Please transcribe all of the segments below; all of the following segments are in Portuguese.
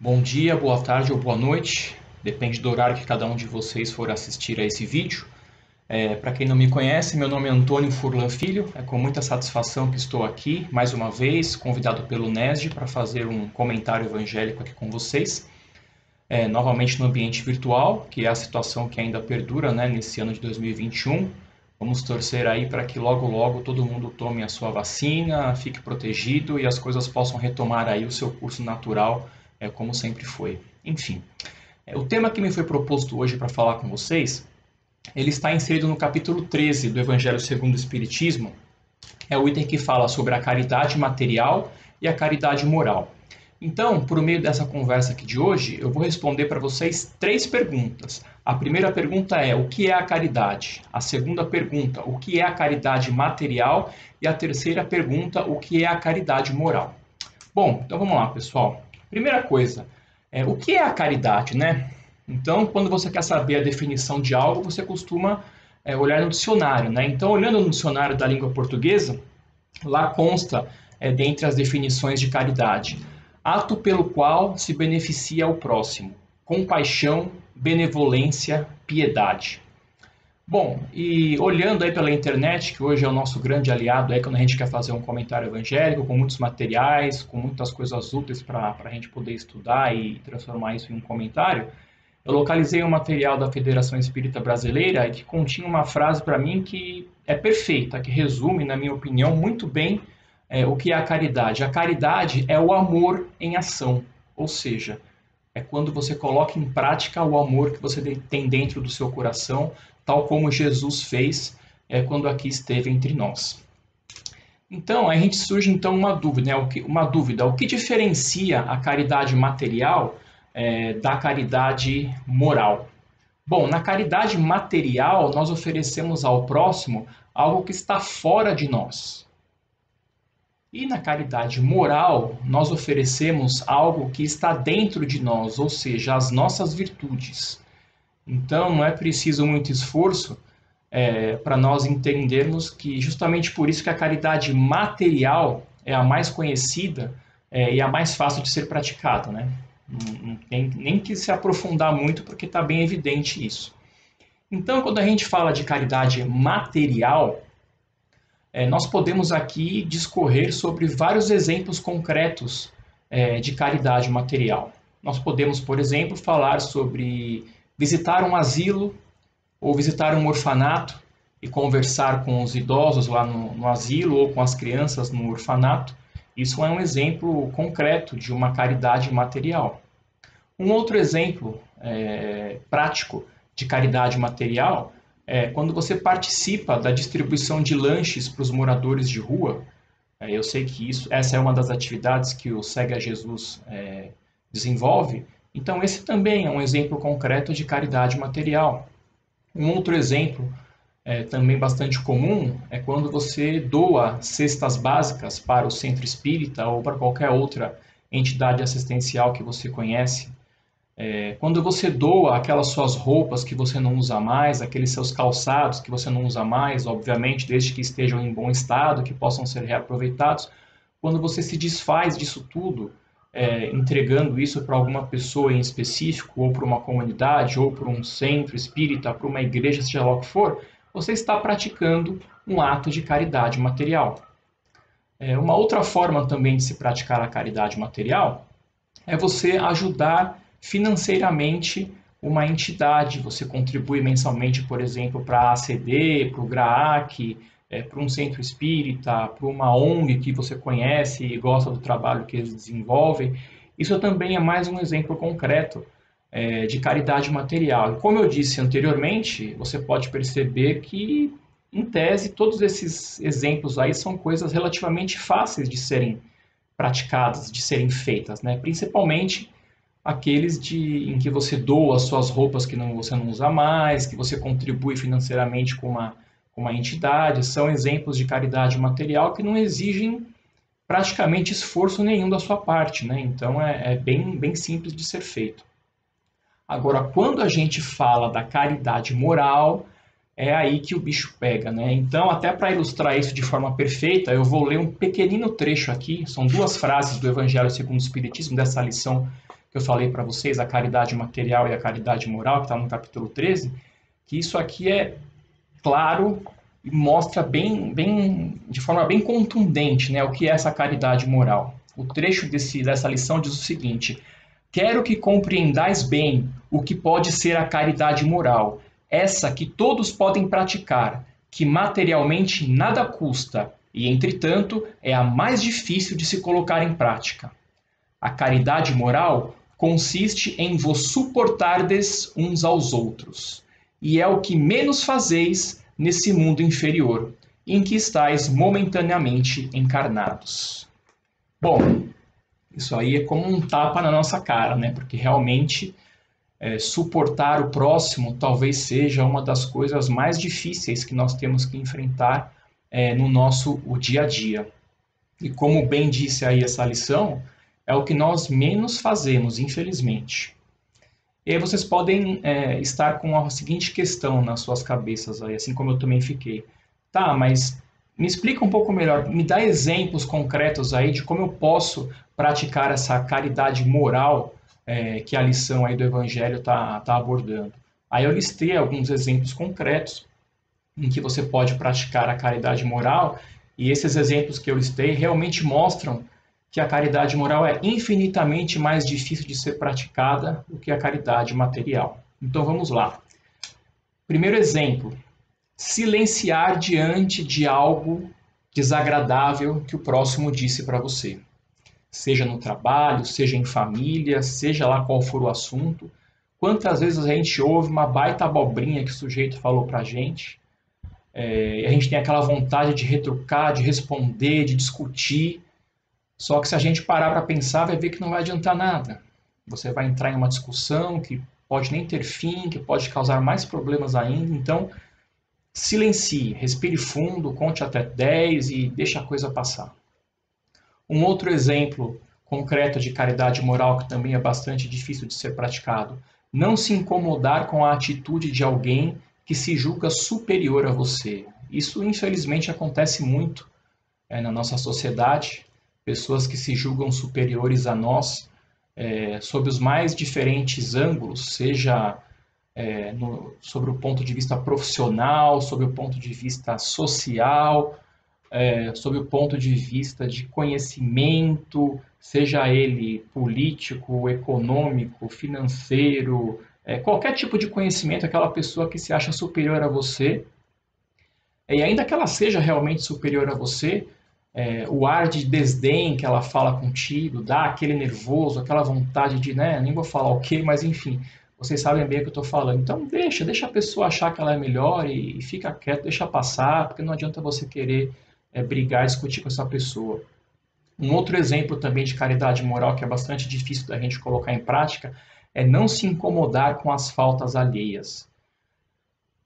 Bom dia, boa tarde ou boa noite, depende do horário que cada um de vocês for assistir a esse vídeo. Para quem não me conhece, meu nome é Antônio Furlan Filho, é com muita satisfação que estou aqui, mais uma vez, convidado pelo NESD para fazer um comentário evangélico aqui com vocês, novamente no ambiente virtual, que é a situação que ainda perdura, né, nesse ano de 2021. Vamos torcer aí para que logo logo todo mundo tome a sua vacina, fique protegido e as coisas possam retomar aí o seu curso natural, como sempre foi. Enfim, o tema que me foi proposto hoje para falar com vocês, ele está inserido no capítulo 13 do Evangelho segundo o Espiritismo. É o item que fala sobre a caridade material e a caridade moral. Então, por meio dessa conversa aqui de hoje, eu vou responder para vocês 3 perguntas. A primeira pergunta é: o que é a caridade? A segunda pergunta: o que é a caridade material? E a terceira pergunta: o que é a caridade moral? Bom, então vamos lá, pessoal. Primeira coisa, o que é a caridade, né? Então, quando você quer saber a definição de algo, você costuma olhar no dicionário, né? Então, olhando no dicionário da língua portuguesa, lá consta, dentre as definições de caridade: ato pelo qual se beneficia ao próximo, compaixão, benevolência, piedade. Bom, e olhando aí pela internet, que hoje é o nosso grande aliado aí quando a gente quer fazer um comentário evangélico, com muitos materiais, com muitas coisas úteis para a gente poder estudar e transformar isso em um comentário, eu localizei um material da Federação Espírita Brasileira que continha uma frase para mim que é perfeita, que resume, na minha opinião, muito bem o que é a caridade. A caridade é o amor em ação, ou seja, é quando você coloca em prática o amor que você tem dentro do seu coração, tal como Jesus fez quando aqui esteve entre nós. Então, a gente surge então uma dúvida, né? O que diferencia a caridade material da caridade moral? Bom, na caridade material, nós oferecemos ao próximo algo que está fora de nós. E na caridade moral, nós oferecemos algo que está dentro de nós, ou seja, as nossas virtudes. Então, não é preciso muito esforço para nós entendermos que justamente por isso que a caridade material é a mais conhecida e a mais fácil de ser praticada, né? Não tem nem que se aprofundar muito, porque está bem evidente isso. Então, quando a gente fala de caridade material, nós podemos aqui discorrer sobre vários exemplos concretos de caridade material. Nós podemos, por exemplo, falar sobre visitar um asilo ou visitar um orfanato e conversar com os idosos lá no asilo ou com as crianças no orfanato. Isso é um exemplo concreto de uma caridade material. Um outro exemplo prático de caridade material é quando você participa da distribuição de lanches para os moradores de rua. Eu sei que essa é uma das atividades que o Segue a Jesus desenvolve. Então, esse também é um exemplo concreto de caridade material. Um outro exemplo também bastante comum é quando você doa cestas básicas para o centro espírita ou para qualquer outra entidade assistencial que você conhece. Quando você doa aquelas suas roupas que você não usa mais, aqueles seus calçados que você não usa mais, obviamente, desde que estejam em bom estado, que possam ser reaproveitados, quando você se desfaz disso tudo, entregando isso para alguma pessoa em específico, ou para uma comunidade, ou para um centro espírita, para uma igreja, seja lá o que for, você está praticando um ato de caridade material. Uma outra forma também de se praticar a caridade material é você ajudar financeiramente uma entidade. Você contribui mensalmente, por exemplo, para a ACD, para o GRAAC, para um centro espírita, para uma ONG que você conhece e gosta do trabalho que eles desenvolvem. Isso também é mais um exemplo concreto de caridade material. E como eu disse anteriormente, você pode perceber que, em tese, todos esses exemplos aí são coisas relativamente fáceis de serem praticadas, de serem feitas, né? Principalmente aqueles em que você doa as suas roupas que você não usa mais, que você contribui financeiramente com uma entidade, são exemplos de caridade material que não exigem praticamente esforço nenhum da sua parte, né? Então é bem simples de ser feito. Agora, quando a gente fala da caridade moral, é aí que o bicho pega, né? Então, até para ilustrar isso de forma perfeita, eu vou ler um pequenino trecho aqui, são duas frases do Evangelho segundo o Espiritismo, dessa lição que eu falei para vocês, a caridade material e a caridade moral, que está no capítulo 13, que isso aqui é claro e mostra de forma bem contundente, né, o que é essa caridade moral. O trecho dessa lição diz o seguinte: quero que compreendais bem o que pode ser a caridade moral, essa que todos podem praticar, que materialmente nada custa e, entretanto, é a mais difícil de se colocar em prática. A caridade moral consiste em vos suportardes uns aos outros, e é o que menos fazeis nesse mundo inferior, em que estáis momentaneamente encarnados. Bom, isso aí é como um tapa na nossa cara, né? Porque realmente suportar o próximo talvez seja uma das coisas mais difíceis que nós temos que enfrentar no nosso o dia a dia. E como bem disse aí essa lição, é o que nós menos fazemos, infelizmente. E aí vocês podem estar com a seguinte questão nas suas cabeças, aí, assim como eu também fiquei. Tá, mas me explica um pouco melhor, me dá exemplos concretos aí de como eu posso praticar essa caridade moral que a lição aí do Evangelho está abordando. Aí eu listei alguns exemplos concretos em que você pode praticar a caridade moral, e esses exemplos que eu listei realmente mostram que a caridade moral é infinitamente mais difícil de ser praticada do que a caridade material. Então vamos lá. Primeiro exemplo: silenciar diante de algo desagradável que o próximo disse para você. Seja no trabalho, seja em família, seja lá qual for o assunto. Quantas vezes a gente ouve uma baita abobrinha que o sujeito falou para a gente, e a gente tem aquela vontade de retrucar, de responder, de discutir. Só que se a gente parar para pensar, vai ver que não vai adiantar nada. Você vai entrar em uma discussão que pode nem ter fim, que pode causar mais problemas ainda. Então, silencie, respire fundo, conte até 10 e deixe a coisa passar. Um outro exemplo concreto de caridade moral que também é bastante difícil de ser praticado: não se incomodar com a atitude de alguém que se julga superior a você. Isso, infelizmente, acontece muito na nossa sociedade. Pessoas que se julgam superiores a nós, sob os mais diferentes ângulos, seja sobre o ponto de vista profissional, sobre o ponto de vista social, sob o ponto de vista de conhecimento, seja ele político, econômico, financeiro, qualquer tipo de conhecimento, aquela pessoa que se acha superior a você, e ainda que ela seja realmente superior a você, o ar de desdém que ela fala contigo, dá aquele nervoso, aquela vontade de, né, nem vou falar o quê, mas enfim, vocês sabem bem o que eu estou falando. Então deixa a pessoa achar que ela é melhor e fica quieto, deixa passar, porque não adianta você querer brigar, discutir com essa pessoa. Um outro exemplo também de caridade moral que é bastante difícil da gente colocar em prática é não se incomodar com as faltas alheias.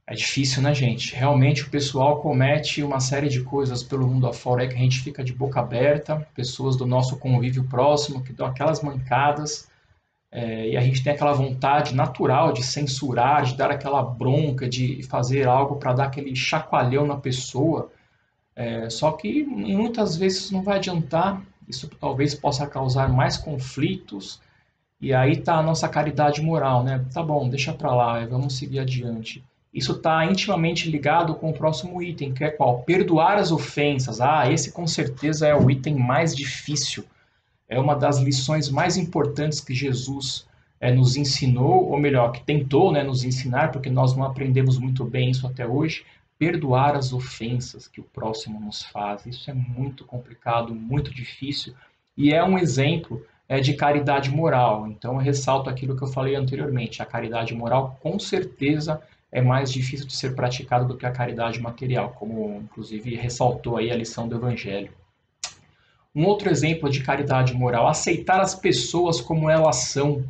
É difícil, né, gente? Realmente o pessoal comete uma série de coisas pelo mundo afora aí que a gente fica de boca aberta, pessoas do nosso convívio próximo que dão aquelas mancadas, e a gente tem aquela vontade natural de censurar, de dar aquela bronca, de fazer algo para dar aquele chacoalhão na pessoa, só que muitas vezes não vai adiantar, isso talvez possa causar mais conflitos, e aí está a nossa caridade moral, né? Tá bom, deixa para lá, vamos seguir adiante. Isso está intimamente ligado com o próximo item, que é qual? Perdoar as ofensas. Ah, esse com certeza é o item mais difícil. É uma das lições mais importantes que Jesus nos ensinou, ou melhor, que tentou, né, nos ensinar, porque nós não aprendemos muito bem isso até hoje. Perdoar as ofensas que o próximo nos faz. Isso é muito complicado, muito difícil, e é um exemplo de caridade moral. Então, eu ressalto aquilo que eu falei anteriormente. A caridade moral, com certeza, é mais difícil de ser praticada do que a caridade material, como inclusive ressaltou aí a lição do Evangelho. Um outro exemplo de caridade moral: aceitar as pessoas como elas são,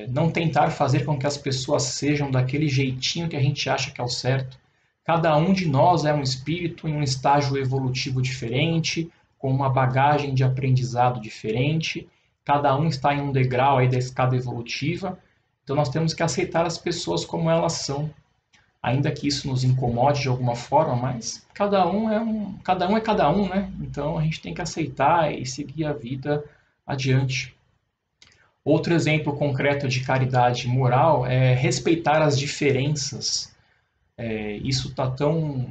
não tentar fazer com que as pessoas sejam daquele jeitinho que a gente acha que é o certo. Cada um de nós é um espírito em um estágio evolutivo diferente, com uma bagagem de aprendizado diferente, cada um está em um degrau aí da escada evolutiva, então nós temos que aceitar as pessoas como elas são. ainda que isso nos incomode de alguma forma, mas cada um é cada um, né? Então a gente tem que aceitar e seguir a vida adiante. Outro exemplo concreto de caridade moral é respeitar as diferenças. Isso está tão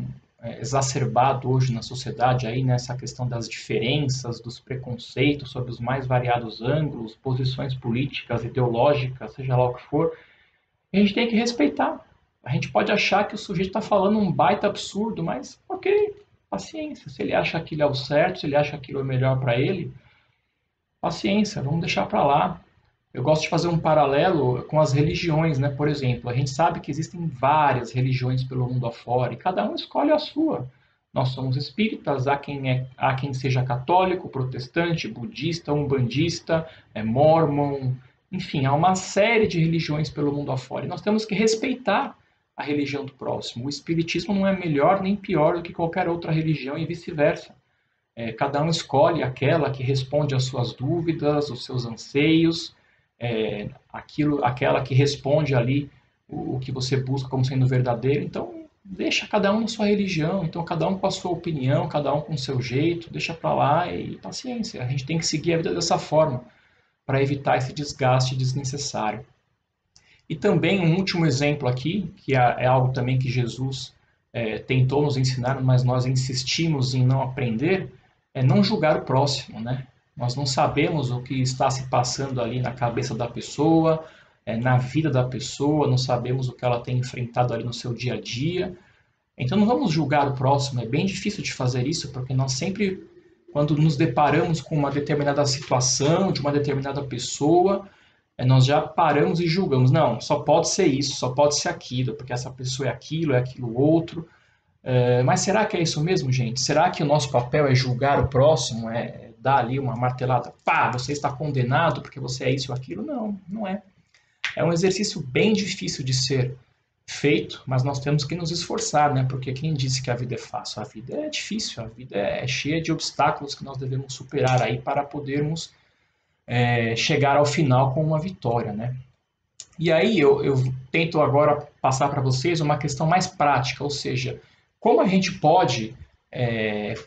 exacerbado hoje na sociedade, aí nessa questão das diferenças, dos preconceitos sobre os mais variados ângulos, posições políticas, ideológicas, seja lá o que for. E a gente tem que respeitar. A gente pode achar que o sujeito está falando um baita absurdo, mas ok, paciência. Se ele acha aquilo é o certo, se ele acha aquilo é o melhor para ele, paciência, vamos deixar para lá. Eu gosto de fazer um paralelo com as religiões, né? Por exemplo, a gente sabe que existem várias religiões pelo mundo afora e cada um escolhe a sua. Nós somos espíritas, há quem seja católico, protestante, budista, umbandista, mórmon, enfim, há uma série de religiões pelo mundo afora e nós temos que respeitar a religião do próximo. O espiritismo não é melhor nem pior do que qualquer outra religião e vice-versa. Cada um escolhe aquela que responde às suas dúvidas, os seus anseios, aquela que responde ali o que você busca como sendo verdadeiro. Então, deixa cada um na sua religião, então cada um com a sua opinião, cada um com o seu jeito, deixa para lá e paciência. A gente tem que seguir a vida dessa forma para evitar esse desgaste desnecessário. E também um último exemplo aqui, que é algo também que Jesus tentou nos ensinar, mas nós insistimos em não aprender, é não julgar o próximo, né? Nós não sabemos o que está se passando ali na cabeça da pessoa, na vida da pessoa, não sabemos o que ela tem enfrentado ali no seu dia a dia. Então não vamos julgar o próximo, é bem difícil de fazer isso, porque nós sempre, quando nos deparamos com uma determinada situação, de uma determinada pessoa, nós já paramos e julgamos. Não, só pode ser isso, só pode ser aquilo, porque essa pessoa é aquilo outro. Mas será que é isso mesmo, gente? Será que o nosso papel é julgar o próximo, dar ali uma martelada, pá, você está condenado porque você é isso ou aquilo? Não, não é. É um exercício bem difícil de ser feito, mas nós temos que nos esforçar, né? Porque quem disse que a vida é fácil? A vida é difícil, a vida é cheia de obstáculos que nós devemos superar aí para podermos chegar ao final com uma vitória, né? E aí eu tento agora passar para vocês uma questão mais prática, ou seja, como a gente pode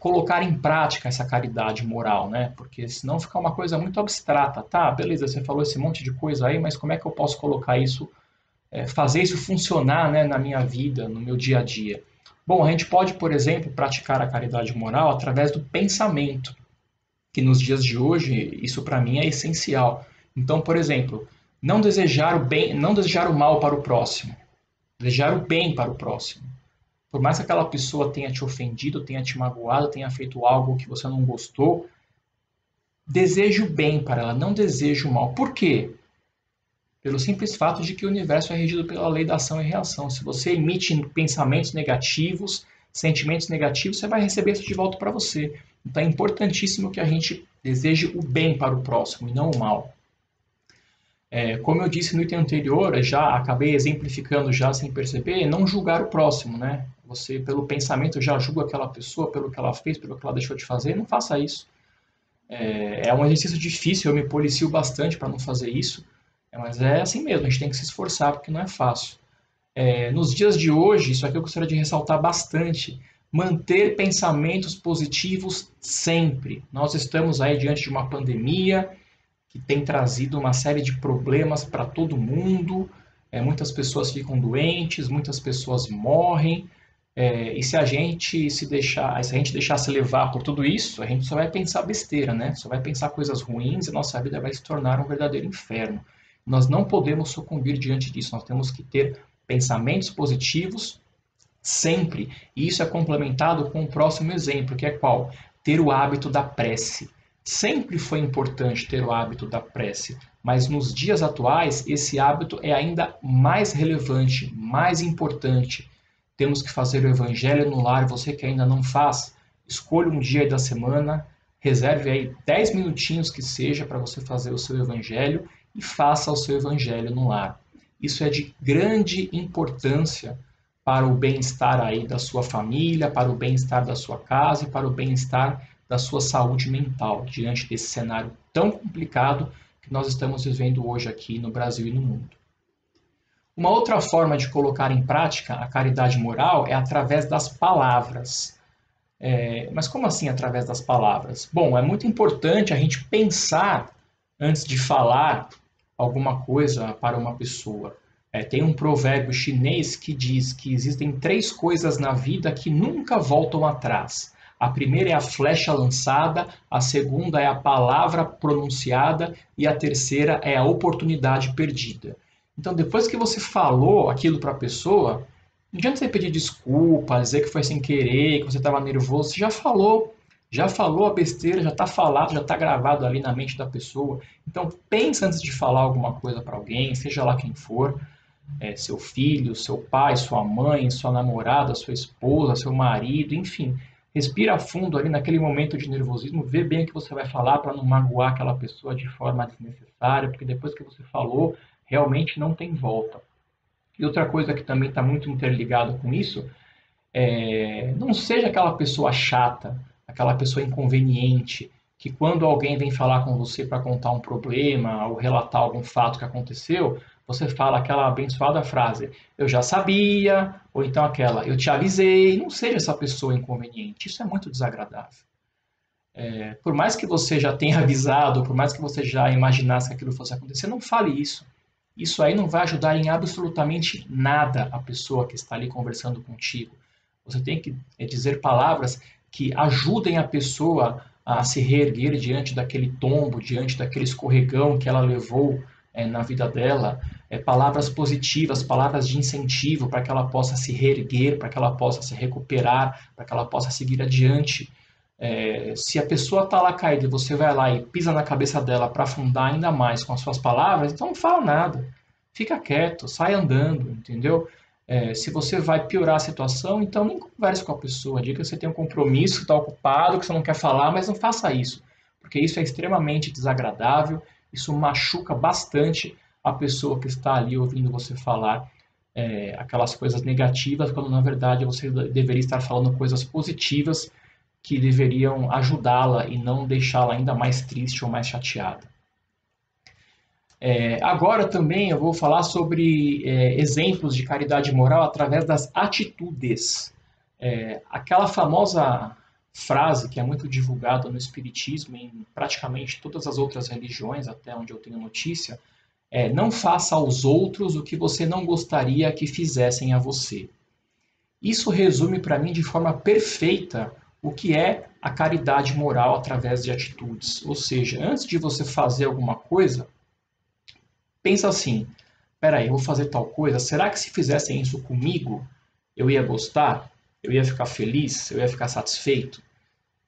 colocar em prática essa caridade moral, né? Porque senão fica uma coisa muito abstrata. Tá, beleza, você falou esse monte de coisa aí, mas como é que eu posso colocar isso, fazer isso funcionar, né, na minha vida, no meu dia a dia? Bom, a gente pode, por exemplo, praticar a caridade moral através do pensamento, que nos dias de hoje, isso para mim é essencial. Então, por exemplo, não desejar o bem, não desejar o mal para o próximo, desejar o bem para o próximo. Por mais que aquela pessoa tenha te ofendido, tenha te magoado, tenha feito algo que você não gostou, deseje o bem para ela, não deseje o mal. Por quê? Pelo simples fato de que o universo é regido pela lei da ação e reação. Se você emite pensamentos negativos, sentimentos negativos, você vai receber isso de volta para você. Então é importantíssimo que a gente deseje o bem para o próximo e não o mal. Como eu disse no item anterior, já acabei exemplificando já sem perceber, não julgar o próximo, né? Você, pelo pensamento, já julga aquela pessoa pelo que ela fez, pelo que ela deixou de fazer. Não faça isso. É um exercício difícil, eu me policio bastante para não fazer isso, mas é assim mesmo, a gente tem que se esforçar porque não é fácil. Nos dias de hoje, isso aqui eu gostaria de ressaltar bastante, manter pensamentos positivos sempre. Nós estamos aí diante de uma pandemia que tem trazido uma série de problemas para todo mundo, muitas pessoas ficam doentes, muitas pessoas morrem, e se a gente deixar se levar por tudo isso, a gente só vai pensar besteira, né? Só vai pensar coisas ruins e nossa vida vai se tornar um verdadeiro inferno. Nós não podemos sucumbir diante disso, nós temos que ter pensamentos positivos sempre. E isso é complementado com o próximo exemplo, que é qual? Ter o hábito da prece. Sempre foi importante ter o hábito da prece, mas nos dias atuais esse hábito é ainda mais relevante, mais importante. Temos que fazer o evangelho no lar. Você que ainda não faz, escolha um dia da semana, reserve aí 10 minutinhos que seja para você fazer o seu evangelho e faça o seu evangelho no lar. Isso é de grande importância para o bem-estar aí da sua família, para o bem-estar da sua casa e para o bem-estar da sua saúde mental, diante desse cenário tão complicado que nós estamos vivendo hoje aqui no Brasil e no mundo. Uma outra forma de colocar em prática a caridade moral é através das palavras. Mas como assim através das palavras? Bom, é muito importante a gente pensar antes de falar alguma coisa para uma pessoa. Tem um provérbio chinês que diz que existem 3 coisas na vida que nunca voltam atrás. A primeira é a flecha lançada, a segunda é a palavra pronunciada e a terceira é a oportunidade perdida. Então, depois que você falou aquilo para a pessoa, não adianta você pedir desculpa, dizer que foi sem querer, que você estava nervoso. Você já falou a besteira, já está falado, já está gravado ali na mente da pessoa. Então, pensa antes de falar alguma coisa para alguém, seja lá quem for, seu filho, seu pai, sua mãe, sua namorada, sua esposa, seu marido, enfim. Respira fundo ali naquele momento de nervosismo, vê bem o que você vai falar para não magoar aquela pessoa de forma desnecessária, porque depois que você falou, realmente não tem volta. E outra coisa que também está muito interligada com isso, não seja aquela pessoa chata, aquela pessoa inconveniente, que quando alguém vem falar com você para contar um problema ou relatar algum fato que aconteceu, você fala aquela abençoada frase, eu já sabia, ou então aquela, eu te avisei. Não seja essa pessoa inconveniente, isso é muito desagradável. Por mais que você já tenha avisado, por mais que você já imaginasse que aquilo fosse acontecer, não fale isso. Isso aí não vai ajudar em absolutamente nada a pessoa que está ali conversando contigo. Você tem que dizer palavras que ajudem a pessoa a se reerguer diante daquele tombo, diante daquele escorregão que ela levou na vida dela. Palavras positivas, palavras de incentivo para que ela possa se reerguer, para que ela possa se recuperar, para que ela possa seguir adiante. Se a pessoa está lá caída e você vai lá e pisa na cabeça dela para afundar ainda mais com as suas palavras, então não fala nada. Fica quieto, sai andando, entendeu? Se você vai piorar a situação, então nem converse com a pessoa. Diga que você tem um compromisso, que está ocupado, que você não quer falar, mas não faça isso. Porque isso é extremamente desagradável, isso machuca bastante a pessoa que está ali ouvindo você falar aquelas coisas negativas, quando na verdade você deveria estar falando coisas positivas que deveriam ajudá-la e não deixá-la ainda mais triste ou mais chateada. Agora também eu vou falar sobre exemplos de caridade moral através das atitudes. Aquela famosa frase que é muito divulgada no Espiritismo e em praticamente todas as outras religiões, até onde eu tenho notícia, não faça aos outros o que você não gostaria que fizessem a você. Isso resume para mim de forma perfeita o que é a caridade moral através de atitudes. Ou seja, antes de você fazer alguma coisa, pensa assim, peraí, eu vou fazer tal coisa, será que se fizessem isso comigo, eu ia gostar? Eu ia ficar feliz? Eu ia ficar satisfeito?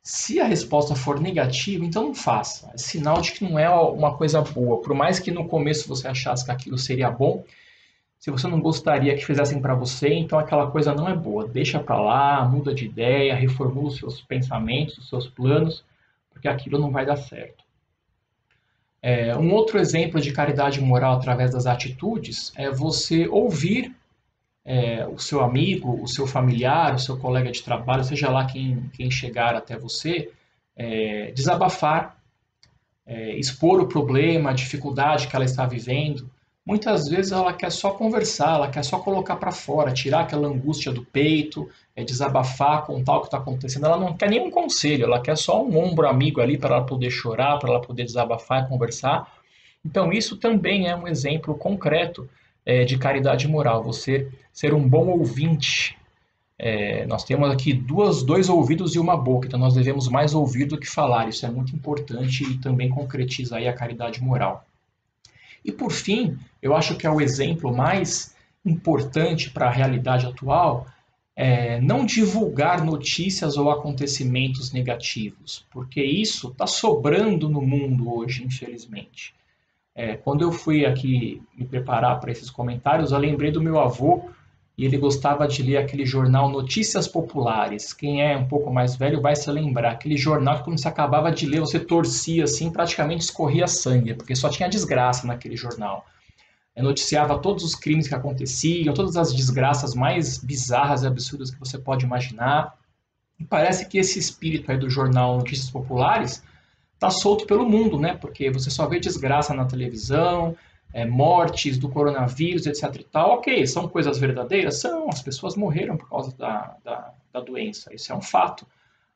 Se a resposta for negativa, então não faça. É sinal de que não é uma coisa boa. Por mais que no começo você achasse que aquilo seria bom, se você não gostaria que fizessem para você, então aquela coisa não é boa. Deixa para lá, muda de ideia, reformula os seus pensamentos, os seus planos, porque aquilo não vai dar certo. Um outro exemplo de caridade moral através das atitudes é você ouvir o seu amigo, o seu familiar, o seu colega de trabalho, seja lá quem chegar até você, desabafar, expor o problema, a dificuldade que ela está vivendo. Muitas vezes ela quer só conversar, ela quer só colocar para fora, tirar aquela angústia do peito, desabafar, contar o que está acontecendo. Ela não quer nenhum conselho, ela quer só um ombro amigo ali para ela poder chorar, para ela poder desabafar e conversar. Então isso também é um exemplo concreto de caridade moral, você ser um bom ouvinte. Nós temos aqui dois ouvidos e uma boca, então nós devemos mais ouvir do que falar. Isso é muito importante e também concretiza aí a caridade moral. E por fim, eu acho que é o exemplo mais importante para a realidade atual, não divulgar notícias ou acontecimentos negativos, porque isso está sobrando no mundo hoje, infelizmente. Quando eu fui aqui me preparar para esses comentários, eu lembrei do meu avô, e ele gostava de ler aquele jornal Notícias Populares. Quem é um pouco mais velho vai se lembrar. Aquele jornal que quando você acabava de ler, você torcia assim, praticamente escorria sangue, porque só tinha desgraça naquele jornal. Noticiava todos os crimes que aconteciam, todas as desgraças mais bizarras e absurdas que você pode imaginar. E parece que esse espírito aí do jornal Notícias Populares está solto pelo mundo, né? Porque você só vê desgraça na televisão, mortes do coronavírus, etc. e tal. Ok, são coisas verdadeiras? São, as pessoas morreram por causa da doença, isso é um fato.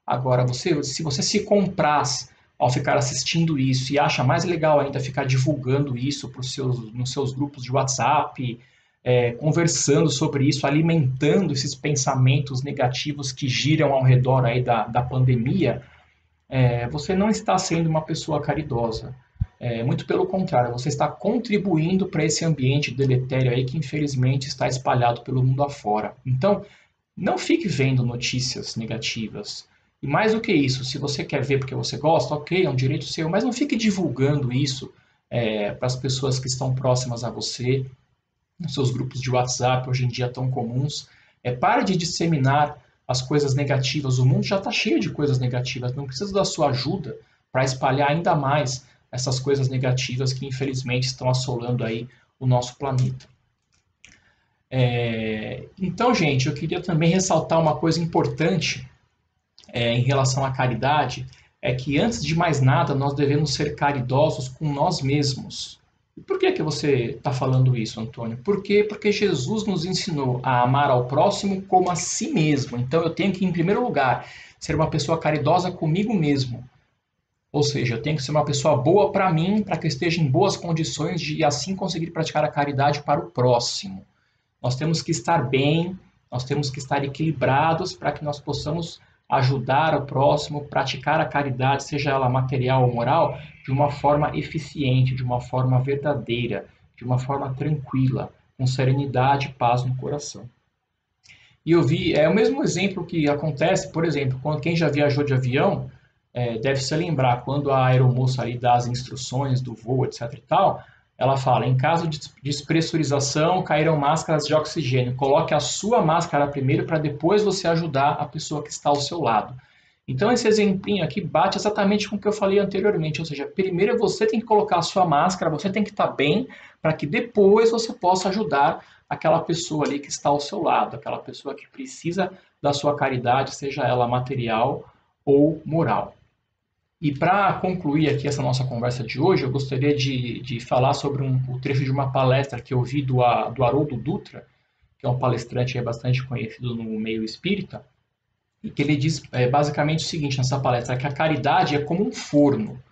Agora, se você se compraz ao ficar assistindo isso e acha mais legal ainda ficar divulgando isso nos seus grupos de WhatsApp, conversando sobre isso, alimentando esses pensamentos negativos que giram ao redor aí da pandemia, você não está sendo uma pessoa caridosa. Muito pelo contrário, você está contribuindo para esse ambiente deletério aí que infelizmente está espalhado pelo mundo afora. Então, não fique vendo notícias negativas. E mais do que isso, se você quer ver porque você gosta, ok, é um direito seu, mas não fique divulgando isso para as pessoas que estão próximas a você, nos seus grupos de WhatsApp, hoje em dia tão comuns. Pare de disseminar as coisas negativas. O mundo já está cheio de coisas negativas, não precisa da sua ajuda para espalhar ainda mais essas coisas negativas que infelizmente estão assolando aí o nosso planeta. Então, gente, eu queria também ressaltar uma coisa importante em relação à caridade, é que antes de mais nada nós devemos ser caridosos com nós mesmos. E por que você está falando isso, Antônio? Por quê? Porque Jesus nos ensinou a amar ao próximo como a si mesmo. Então eu tenho que, em primeiro lugar, ser uma pessoa caridosa comigo mesmo. Ou seja, eu tenho que ser uma pessoa boa para mim, para que eu esteja em boas condições de assim conseguir praticar a caridade para o próximo. Nós temos que estar bem, nós temos que estar equilibrados para que nós possamos ajudar o próximo, praticar a caridade, seja ela material ou moral, de uma forma eficiente, de uma forma verdadeira, de uma forma tranquila, com serenidade e paz no coração. E eu vi, é o mesmo exemplo que acontece, por exemplo, quando quem já viajou de avião, deve se lembrar, quando a aeromoça ali dá as instruções do voo, etc e tal, ela fala, em caso de despressurização, cairão máscaras de oxigênio. Coloque a sua máscara primeiro para depois você ajudar a pessoa que está ao seu lado. Então, esse exemplinho aqui bate exatamente com o que eu falei anteriormente. Ou seja, primeiro você tem que colocar a sua máscara, você tem que estar bem, para que depois você possa ajudar aquela pessoa ali que está ao seu lado, aquela pessoa que precisa da sua caridade, seja ela material ou moral. E para concluir aqui essa nossa conversa de hoje, eu gostaria de falar sobre o trecho de uma palestra que eu vi do Haroldo Dutra, que é um palestrante bastante conhecido no meio espírita, e que ele diz basicamente o seguinte nessa palestra, que a caridade é como um forno.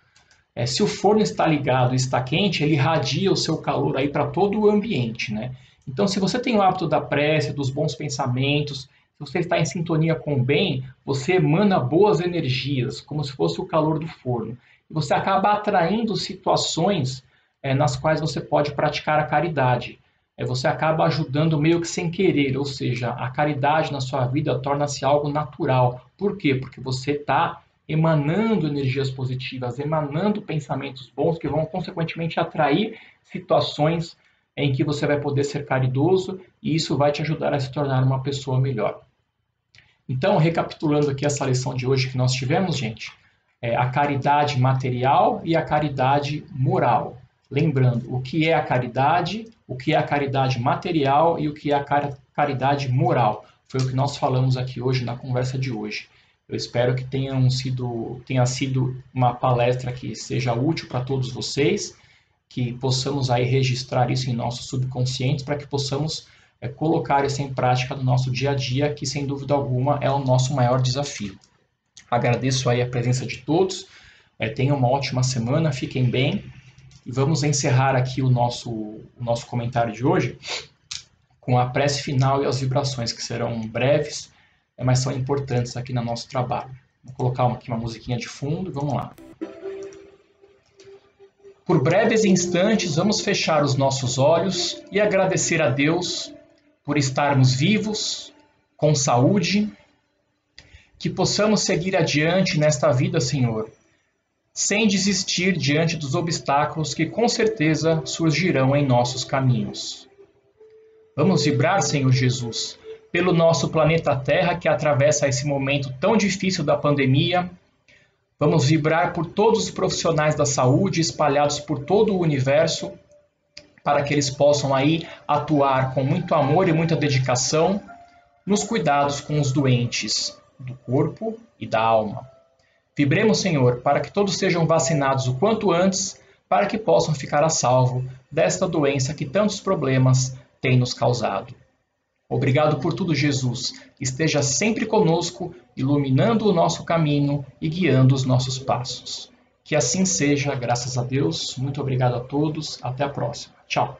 Se o forno está ligado e está quente, ele irradia o seu calor aí para todo o ambiente, né? Então, se você tem o hábito da prece, dos bons pensamentos, se você está em sintonia com o bem, você emana boas energias, como se fosse o calor do forno. E você acaba atraindo situações nas quais você pode praticar a caridade. Você acaba ajudando meio que sem querer, ou seja, a caridade na sua vida torna-se algo natural. Por quê? Porque você está emanando energias positivas, emanando pensamentos bons que vão, consequentemente, atrair situações em que você vai poder ser caridoso e isso vai te ajudar a se tornar uma pessoa melhor. Então, recapitulando aqui essa lição de hoje que nós tivemos, gente, a caridade material e a caridade moral. Lembrando, o que é a caridade material e o que é a caridade moral. Foi o que nós falamos aqui hoje na conversa de hoje. Eu espero que tenha sido uma palestra que seja útil para todos vocês, que possamos aí registrar isso em nossos subconscientes para que possamos colocar isso em prática no nosso dia a dia, que sem dúvida alguma é o nosso maior desafio. Agradeço aí a presença de todos, tenham uma ótima semana, fiquem bem e vamos encerrar aqui o nosso comentário de hoje com a prece final e as vibrações, que serão breves, mas são importantes aqui no nosso trabalho. Vou colocar aqui uma musiquinha de fundo e vamos lá. Por breves instantes, vamos fechar os nossos olhos e agradecer a Deus por estarmos vivos, com saúde, que possamos seguir adiante nesta vida, Senhor, sem desistir diante dos obstáculos que com certeza surgirão em nossos caminhos. Vamos vibrar, Senhor Jesus, pelo nosso planeta Terra que atravessa esse momento tão difícil da pandemia. Vamos vibrar por todos os profissionais da saúde espalhados por todo o universo, para que eles possam aí atuar com muito amor e muita dedicação nos cuidados com os doentes do corpo e da alma. Vibremos, Senhor, para que todos sejam vacinados o quanto antes, para que possam ficar a salvo desta doença que tantos problemas tem nos causado. Obrigado por tudo, Jesus. Esteja sempre conosco, iluminando o nosso caminho e guiando os nossos passos. Que assim seja, graças a Deus. Muito obrigado a todos. Até a próxima. Tchau.